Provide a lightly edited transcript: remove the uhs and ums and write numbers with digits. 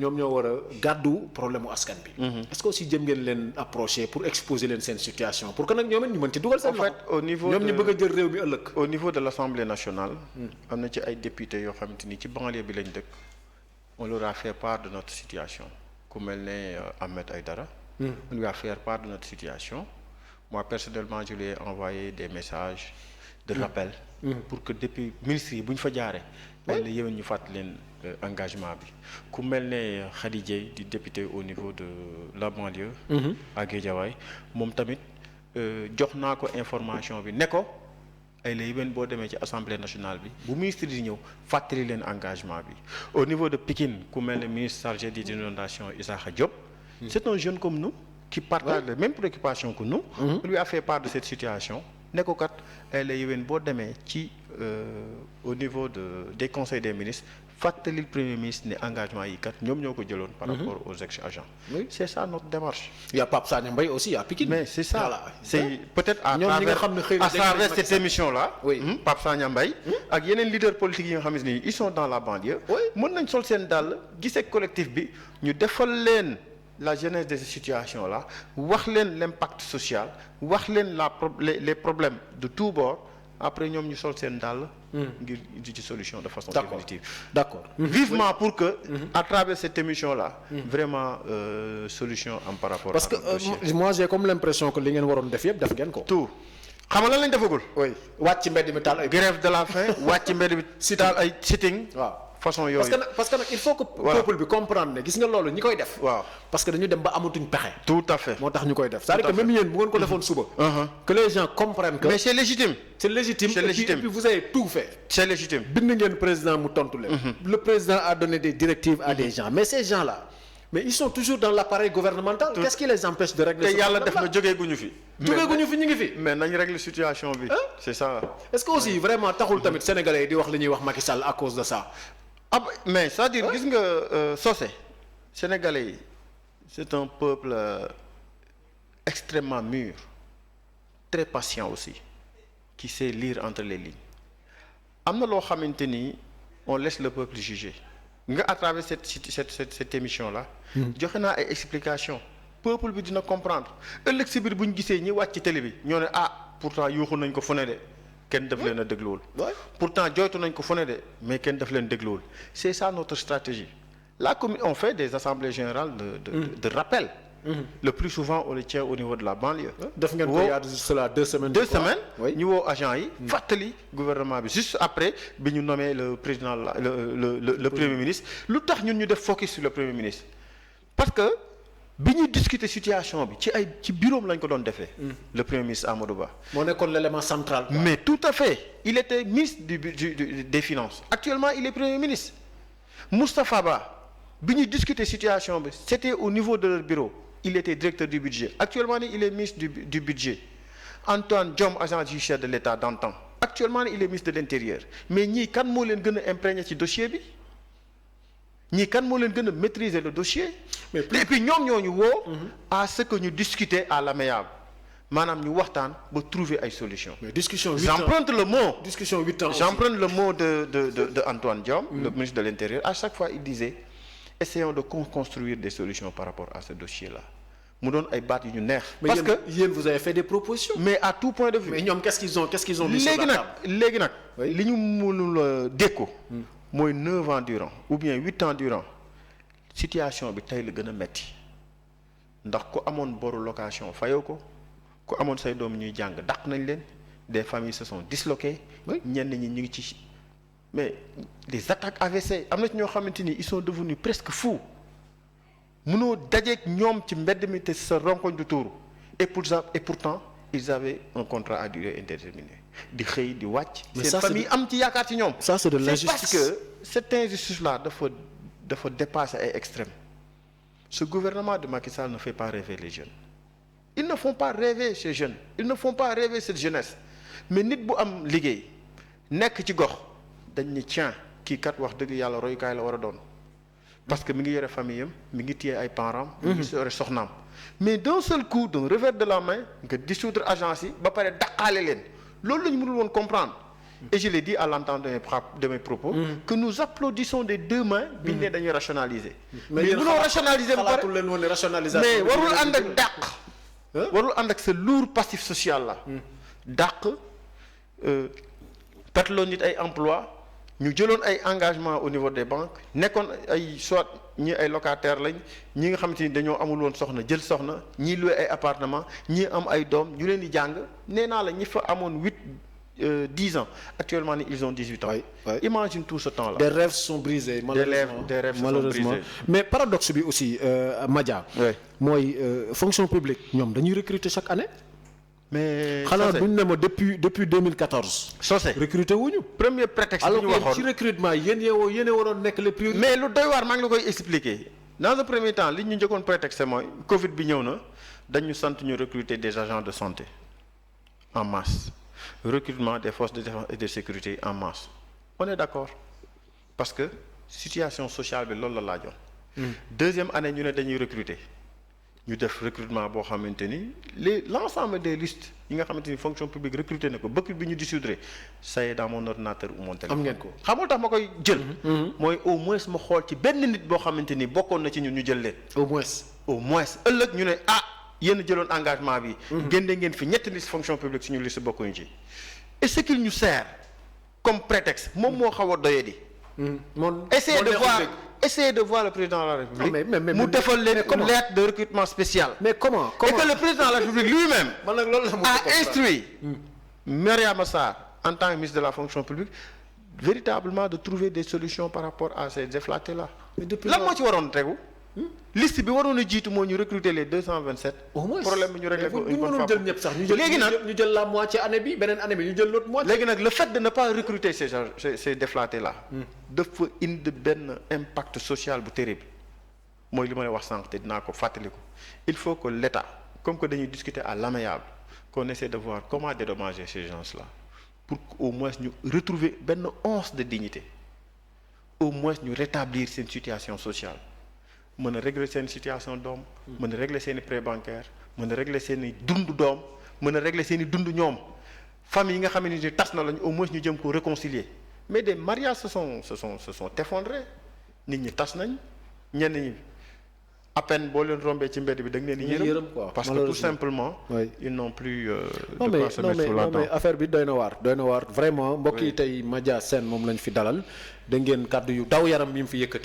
ñoom ñoo war a gàddu problème mu askan bi. est-ce que aussi jëm ngeen leen approcher pour exposer leen seen situation pour que nag ñoom it ñu mën ci dugal seen loxo. En fait au niveau ñoom ñu bëgg a jël réew mi ëllëg. au niveau de l'Assemblée nationale. am na ci ay députés yoo xamante ni ci banlieue bi lañ dëkk. on leur a fait part de notre situation ku mel ne Ahmed Aïdara. on lui a fait part de notre situation. Moi personnellement je lui ai envoyé des messages de rappel. pour que depuis ministres yi bu ñu fa jaaree. wala yéen ñu fàttali leen engagement bi ku mel ne Khady Dieye di député au niveau de la banlieue. à Guédiawaye moom tamit jox naa ko information bi ne ko ay la yéen boo demee ci assemblée nationale bi bu ministre di ñëw fàttali leen engagement bi au niveau de Pikine ku mel ne ministre chargé des inondations Issakha Diop. c'est un jeune comme nous. qui partage les mêmes préoccupations que nous. lui a fait part de cette situation. ne ko kat ay la yéwén boo demee ci au niveau des conseils des ministres fàttali premier ministre ne engagement yi kat ñoom ñoo ko jëloon. par rapport aux ex-agents. Oui. C'est ça notre démarche. Il y a Pape Sagna Mbaye aussi à Pikine. Mais c'est ça. Voilà. C'est peut-être à travers cette émission là. Oui. Pape Sagna Mbaye. ak yeneen leaders politiques yi nga xam ne ils sont dans la banlieue. Oui. Mën nañ sol seen dàll gisee collectif bi ñu defal leen. La genèse de ces situations-là wax leen l'impact social wax leen les problèmes de tous bords après ñoom ñu sol seen dàll. ngir indi ci solution de façon définitive. D'accord. Vivement pour que. à travers cette émission-là. vraiment solution am par rapport. parce que moi j'ai comme l'impression que li ngeen waroon def yëpp def ngeen ko. tout xam nga lan lañ defagul. oui wàcc ci mbedd mi taal ay. grève de la faim wàcc ci mbedd mi taal ay sitting. waaw. façon yooyu parce que nag il faut que peuple bi comprendre ne gis nga loolu ñi koy def. waaw parce que dañu dem ba amatuñ pexe. tout à fait moo tax ñu koy def c'est-à-dire que même yéen bu ngeen ko defoon suba. que les gens comprennent que. mais c'est légitime. et puis vous avez tout fait. c'est légitime. bind ngeen président mu tontu leen. le président a donné des directives à des gens mais ces gens-là. mais ils sont toujours dans l'appareil gouvernemental. Qu'est-ce qui les empêche de régler. te yàlla def na jógee guñu fi. ñu ngi fi. mais nañ régler situation bi. c'est ça. est-ce que aussi vraiment taxul tamit sénégalais yi di wax li ñuy wax Macky Sall à cause de ça. mais c'est-à-dire gis nga Socé sénégalais yi c'est un peuple extrêmement mûr très patient aussi qui sait lire entre les lignes am na loo xamante ni on laisse le peuple juger nga à travers cette émission là. joxe naa ay explications peuple bi dina comprendre ëllëg si biir bu ñu gisee ñi wàcc ci télé bi ñoo ne pourtant yuuxu nañ ko fu ne de. kenn daf leen a dégluwul. pourtant joytu nañ ko fu ne de mais kenn daf leen dégluwul c'est ça notre stratégie la commune on fait des assemblées générales de rappel. le plus souvent on le tient au niveau de la banlieue. def ngeen ko yaa cela 2 semaines. 2 semaines ñu woo agents yi. fàttali gouvernement bi juste après bi ñu nommé le président le premier ministre lu tax ñun ñu def focus sur le premier ministre parce que. bi ñuy discuter situation bi ci bureau lañ ko doon defee. le premier ministre Amadou Ba. moo nekkoon l'élément central. mais tout à fait il était ministre des finances actuellement il est premier ministre Moustapha Ba bi ñuy discuter situation bi c'était au niveau de leur bureau il était directeur du budget actuellement il est ministre du budget Antoine Diome agent judiciaire de l'État d'antan actuellement il est ministre de l'intérieur mais ñii kan moo leen gën a imprégné ci dossier bi. ñii kan moo leen gën a maîtriser le dossier. mais et puis ñoom ñoo ñu woo. à ce que ñu discuter à l'amiable maanaam ñu waxtaan ba trouver ay solutions. mais discussion 8 ans j'emprunte le mot. discussion 8 ans j'emprunte le mot de Antoine Diome. le ministre de l'Intérieur à chaque fois il disait essayons de construire des solutions par rapport à ce dossier-là mu doon ay baat yu ñu neex. parce que yéen vous avez fait des propositions. mais à tout point de vue. mais ñoom qu'est-ce qu'ils ont mis sur la table. léegi nag li ñu mënul dékku. mooy 9 ans durant ou bien 8 ans durant situation bi tey la gën a metti ndax ku amoon boru location fayoo ko ku amoon say doom ñuy jàng dàq nañ leen des familles se sont disloquées. ñenn ñi ñu ngi ci mais des attaques AVC am na ci ñoo xamante ni ils sont devenus presque fous mënoo dajeek ñoom ci mbedd mi te sa ronkoñ du tuuru et pourtant ils avaient un contrat à durée indéterminée di xëy di wàcc. seen famille am ci yaakaar ci ñoom. ça c'est de l'injustice. C'est parce que cette injustice là dafa dépasser ay extrêmes ce gouvernement de Macky Sall ne fait pas rêver les jeunes ils ne font pas rêver ces jeunes ils ne font pas rêver cette jeunesse mais nit bu am liggéey nekk ci gox dañ ni tiens kii kat wax dëgg yàlla royukaay la war a doon parce que mi ngi yore famille am mi ngi téye ay parents. mi ngi yore soxnaam mais d'un seul coup d'un revers de la main nga dissoudre agence yi ba pare daqaale leen loolu la ñu mënul woon comprendre et je l'ai dit à l'entente de mes propos que nous applaudissons des deux mains biñ ne dañuy rationaliser mais mënoo rationaliser ba pare leen woon rationalisation mais warul ànd ak dàq warul ànd ak ce lourd passif social là dàq perteloo nit ay emploi ñu jëloon ay engagement au niveau des banques nekkoon ay soit ñii ay locataires lañ ñi nga xamante ni dañoo amul woon soxna jël soxna ñii loué ay appartement ñii am ay doom ñu leen di jàng nee naa la ñi fa amoon 10 ans actuellement ni ils ont 18 ans. Oui. Imagine tout ce temps là. Des rêves sont brisés malheureusement. Des rêves malheureusement. sont brisés. Mais paradoxe bi aussi Madia. Oui. mooy fonction publique ñoom dañuy recruter chaque année. mais xanaa bu ñu ne ma depuis 2014. Socé recruter wuñu. premier prétexte bi ñu alors que waxoon ci recrutement yéen waroon nekk les priorités. mais lu doy waar maa ngi la koy expliquer dans un premier temps li ñu njëkkoon prétexte mooy Covid bi ñëw na dañu sant ñu recruter des agents de santé en masse recrutement des forces de défense et de sécurité en masse on est d'accord parce que situation sociale bi loolu la laajoon. Deuxième année ñu ne dañuy recruter ñu def recrutement boo xamante ni l'ensemble des listes yi nga xamante ni fonction publique recruter na ko bëgg bi ñu dissoudre ça y est dans mon ordinateur ou mon téléphone. am ngeen ko xamul tax ma koy jël. mooy au moins ma xool ci benn nit boo xamante ni bokkoon na ci ñun ñu jël leen. au moins ëllëg ñu ne yéen jëloon engagement bi. génne ngeen fi ñetti liste fonction publique suñu liste bokkuñu ci. et ce qu'il nous sert comme prétexte moom moo xaw a doyadi. Essayez de voir le président de la République. mu defal leen une lettre de recrutement spécial. mais comment et que le président de la République lui-même a instruit Mariama Sarr en tant que ministre de la fonction publique véritablement de trouver des solutions par rapport à ces déflatés là. lan moo ci waroon tegu. liste bi waroon a jiitu moo ñu recruter les 227. au moins problème bi ñu réglé ko une bonne fois jël ñëpp sax léegi nag ñu jël la moitié année bi beneen année bi ñu jël l'autre moitié. léegi nag le fait de ne pas recruter ces déflatés là. dafa indi benn impact social bu terrible. mooy li ma lay wax sànq te dinaa ko fàttaliku il faut que l'État comme que dañuy discuter à l'amiable qu'on essaie de voir comment dédommager ces gens-là pour qu'au moins ñu retrouver benn once de dignité au moins ñu rétablir seen situation sociale. mën a régler seen situation doom mën a régler seen i prêt bancaire mën a régler seen i dund doom mën a régler seen i dund ñoom famille yi nga xam ne ni tas na lañu au moins ñu jëm ko réconcilier mais des mariages se sont effondrés nit ñi tas nañ ñenn ñi à peine boo leen rombee ci mbedd bi da nga leen di yërëm parce que tout simplement ils n'ont plus de quoi se mettre sous la dent. mais affaire bi doy na waar vraiment mbokk yi tey Madia Sène moom lañ fi dalal da ngeen kàddu yu daw yaram yi mu fi yëkkati